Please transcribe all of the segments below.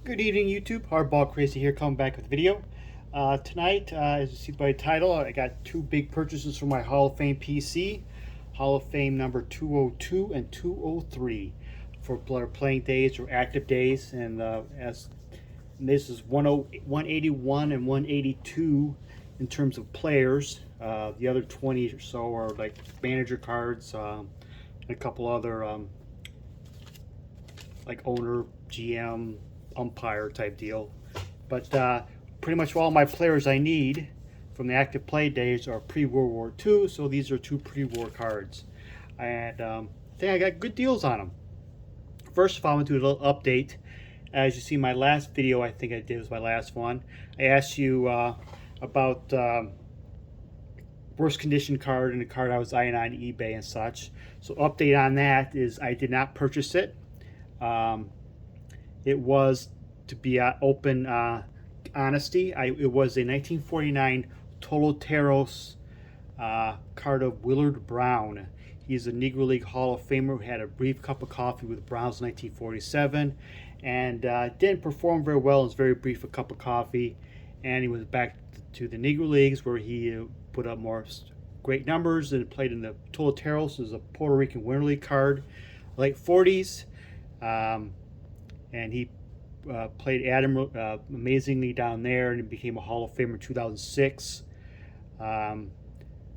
Good evening, YouTube. Hardball Crazy here, coming back with a video. Tonight, as you see by the title, I got two big purchases for my Hall of Fame PC. Hall of Fame number 202 and 203 for playing days or active days. And this is 181 and 182 in terms of players. The other 20 or so are like manager cards and a couple other like owner, GM, umpire type deal. But pretty much all my players I need from the active play days are pre-World War II, so these are two pre-war cards. And I think I got good deals on them. First of all, I'm going to do a little update. As you see, my last video, I think I did, was my last one. I asked you about worst condition card and the card I was eyeing on eBay and such. So update on that is I did not purchase it. It was, to be open honesty, it was a 1949 Toloteros card of Willard Brown. He's a Negro League Hall of Famer who had a brief cup of coffee with the Browns in 1947 and didn't perform very well in his very brief cup of coffee, and he was back to the Negro Leagues where he put up more great numbers and played in the Toloteros as a Puerto Rican Winter League card, late 40s. And he played amazingly down there and became a Hall of Famer in 2006.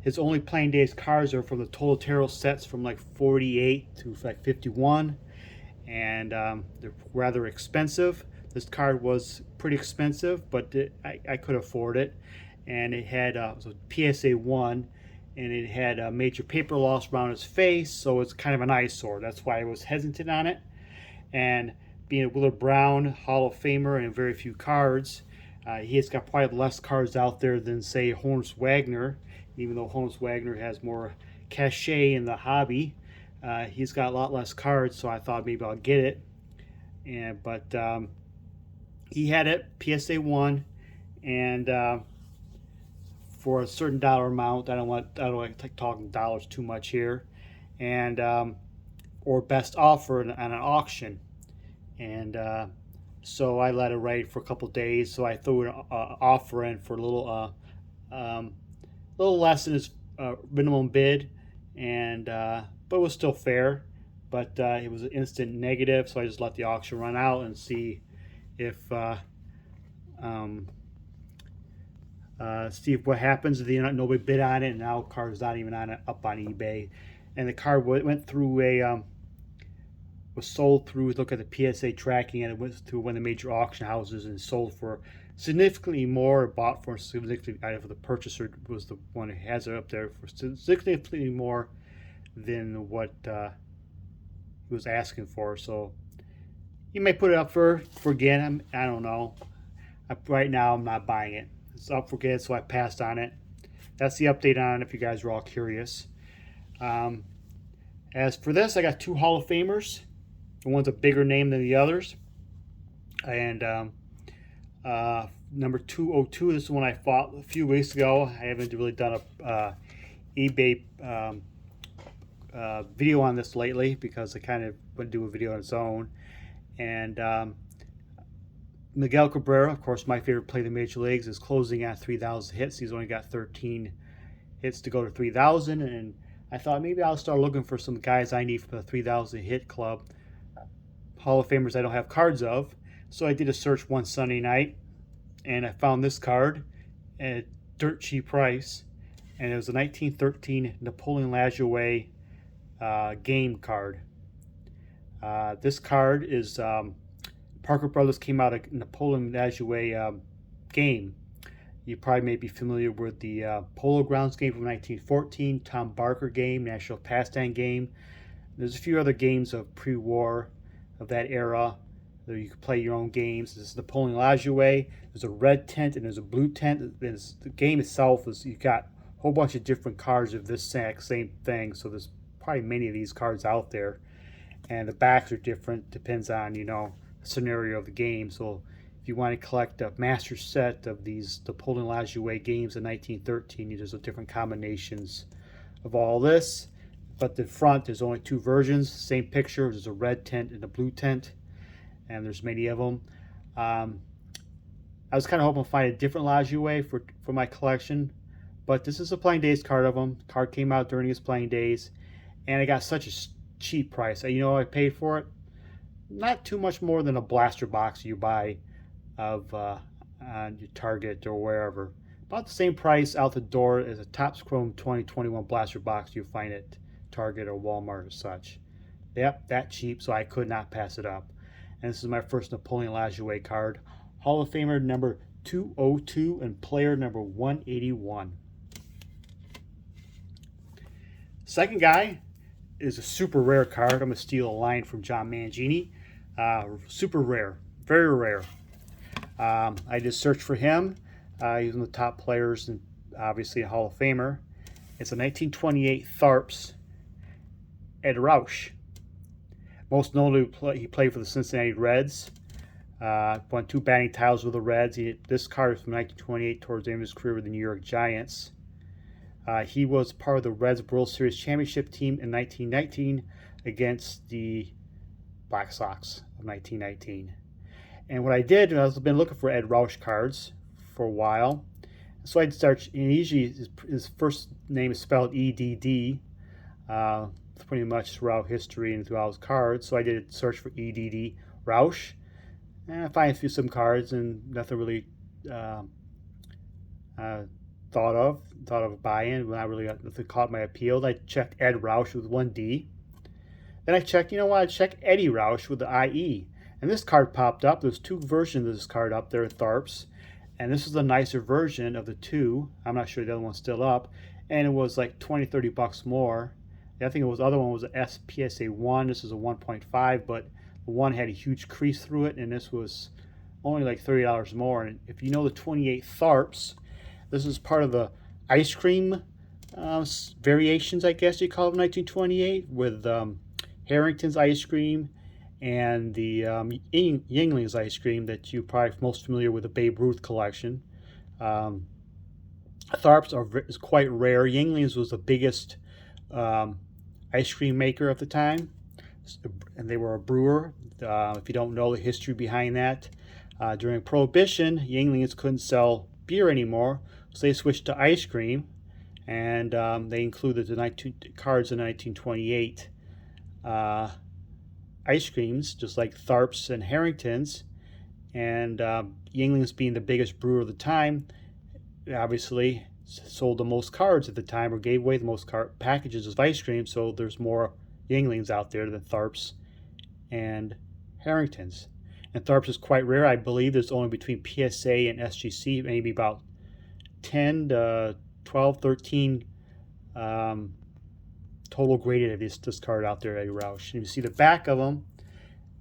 His only playing days cards are from the Tolotero sets from like 48 to like 51, and they're rather expensive. This card was pretty expensive, but I could afford it. And it had it was a PSA 1, and it had a major paper loss around his face, so it's kind of an eyesore. That's why I was hesitant on it. And being a Willard Brown Hall of Famer and very few cards, he has got probably less cards out there than, say, Honus Wagner. Even though Honus Wagner has more cachet in the hobby, he's got a lot less cards, so I thought maybe I'll get it. But he had it, PSA 1, and for a certain dollar amount. I don't like talking dollars too much here, and or best offer on an auction. And so I let it ride for a couple days. So I threw an offer in for a little less than his minimum bid, and but it was still fair. But it was an instant negative, so I just let the auction run out and see if what happens. Nobody bid on it, and now the card's not even up on eBay. And the card went through was sold through, look at the PSA tracking, and it went through one of the major auction houses and sold for significantly more, bought for significantly, for the purchaser was the one who has it up there for significantly more than what he was asking for. So you may put it up for again. I don't know. Right now I'm not buying it. It's up for again, so I passed on it. That's the update on it if you guys are all curious. As for this, I got two Hall of Famers. One's a bigger name than the others. And number 202, this is one I fought a few weeks ago. I haven't really done a eBay video on this lately because I kind of want to do a video on its own. And Miguel Cabrera, of course, my favorite player in the Major Leagues, is closing at 3,000 hits. He's only got 13 hits to go to 3,000, and I thought maybe I'll start looking for some guys I need for the 3,000 hit club. Hall of Famers I don't have cards of. So I did a search one Sunday night, and I found this card at dirt cheap price, and it was a 1913 Napoleon Lajoie game card. This card is Parker Brothers came out a Napoleon Lajoie game. You probably may be familiar with the Polo Grounds game from 1914, Tom Barker game, National Pastime game. There's a few other games of pre-war of that era. You can play your own games. This is Napoleon Lajoie. There's a red tent and there's a blue tent. The game itself is, you've got a whole bunch of different cards of this same thing. So there's probably many of these cards out there, and the backs are different. Depends on the scenario of the game. So if you want to collect a master set of these Napoleon Lajoie games in 1913, there's different combinations of all this. But the front, there's only two versions, same picture. There's a red tent and a blue tent, and there's many of them. Um, I was kind of hoping to find a different Lajoie for my collection, but this is a playing days card of him. Card came out during his playing days, and I got such a cheap price. You know, I paid for it not too much more than a blaster box you buy of on your Target or wherever. About the same price out the door as a Topps Chrome 2021 blaster box you find at Target or Walmart or such. Yep, that cheap, so I could not pass it up. And this is my first Napoleon Lajoie card. Hall of Famer number 202 and player number 181. Second guy is a super rare card. I'm going to steal a line from John Mangini. Super rare, very rare. I just searched for him. He's one of the top players and obviously a Hall of Famer. It's a 1928 Tharps Ed Roush. Most notably, he played for the Cincinnati Reds. Won 2 batting titles with the Reds. This card is from 1928 towards the end of his career with the New York Giants. He was part of the Reds World Series championship team in 1919 against the Black Sox of 1919. And what I did, I've been looking for Ed Roush cards for a while. So I'd search, and usually his first name is spelled EDD. Pretty much throughout history and throughout his cards. So I did a search for EDD Roush. And I find some cards and nothing really thought of buying. Not really nothing caught my appeal. I checked Ed Roush with 1D. Then I checked, I checked Eddie Roush with the IE. And this card popped up. There's 2 versions of this card up there at Tharps. And this is the nicer version of the 2. I'm not sure the other one's still up. And it was like 20-30 bucks more. I think the other one was a SPSA 1. This is a 1.5, but the one had a huge crease through it, and this was only like $30 more. And if you know the 28 Tharps, this is part of the ice cream variations, I guess you call it, 1928, with Harrington's ice cream and the Yuengling's ice cream that you're probably most familiar with, the Babe Ruth collection. Tharps is quite rare. Yuengling's was the biggest ice cream maker at the time, and they were a brewer. If you don't know the history behind that, during Prohibition, Yuenglings couldn't sell beer anymore, so they switched to ice cream, and they included the cards in 1928 ice creams, just like Tharps and Harrington's, and Yuenglings being the biggest brewer of the time, obviously sold the most cards at the time, or gave away the most packages of ice cream, so there's more Yuenglings out there than Tharps and Harringtons. And Tharps is quite rare. I believe there's only between PSA and SGC, maybe about 10 to 12, 13 total graded of this card out there, Eddie Roush. And you see the back of them,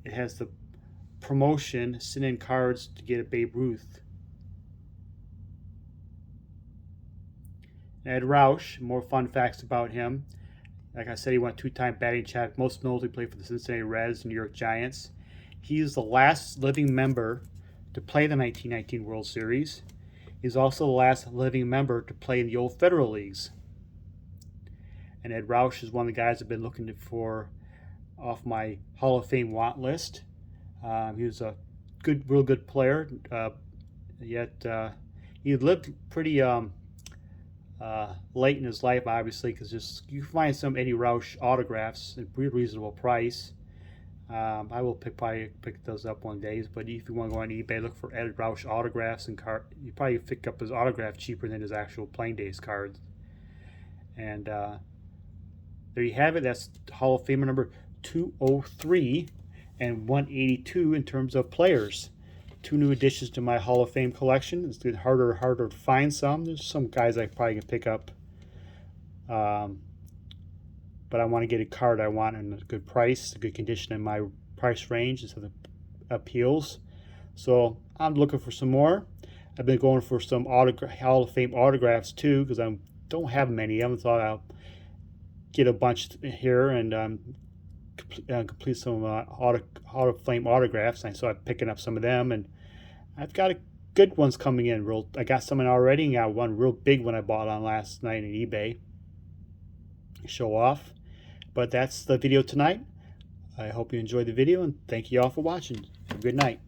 it has the promotion, send in cards to get a Babe Ruth. Ed Roush, more fun facts about him. Like I said, he won 2-time batting champ. Most notably played for the Cincinnati Reds and New York Giants. He is the last living member to play the 1919 World Series. He's also the last living member to play in the old Federal Leagues. And Ed Roush is one of the guys I've been looking for off my Hall of Fame want list. He was a real good player. Yet he lived pretty late in his life, obviously, because you find some Eddie Roush autographs at a pretty reasonable price. I will probably pick those up one day, but if you want to go on eBay, look for Ed Roush autographs and you probably pick up his autograph cheaper than his actual playing days cards. And there you have it. That's Hall of Famer number 203 and 182 in terms of players. 2 new additions to my Hall of Fame collection. It's getting harder and harder to find some. There's some guys I probably can pick up. But I want to get a card I want in a good price, a good condition in my price range, so that appeals. So I'm looking for some more. I've been going for some Hall of Fame autographs too, because I don't have many. I haven't thought I'll get a bunch here and complete some Hall of Fame autographs. And so I'm picking up some of them, and I've got good ones coming in. I got some in already, and got one real big one I bought on last night on eBay. Show off. But that's the video tonight. I hope you enjoyed the video, and thank you all for watching. Have a good night.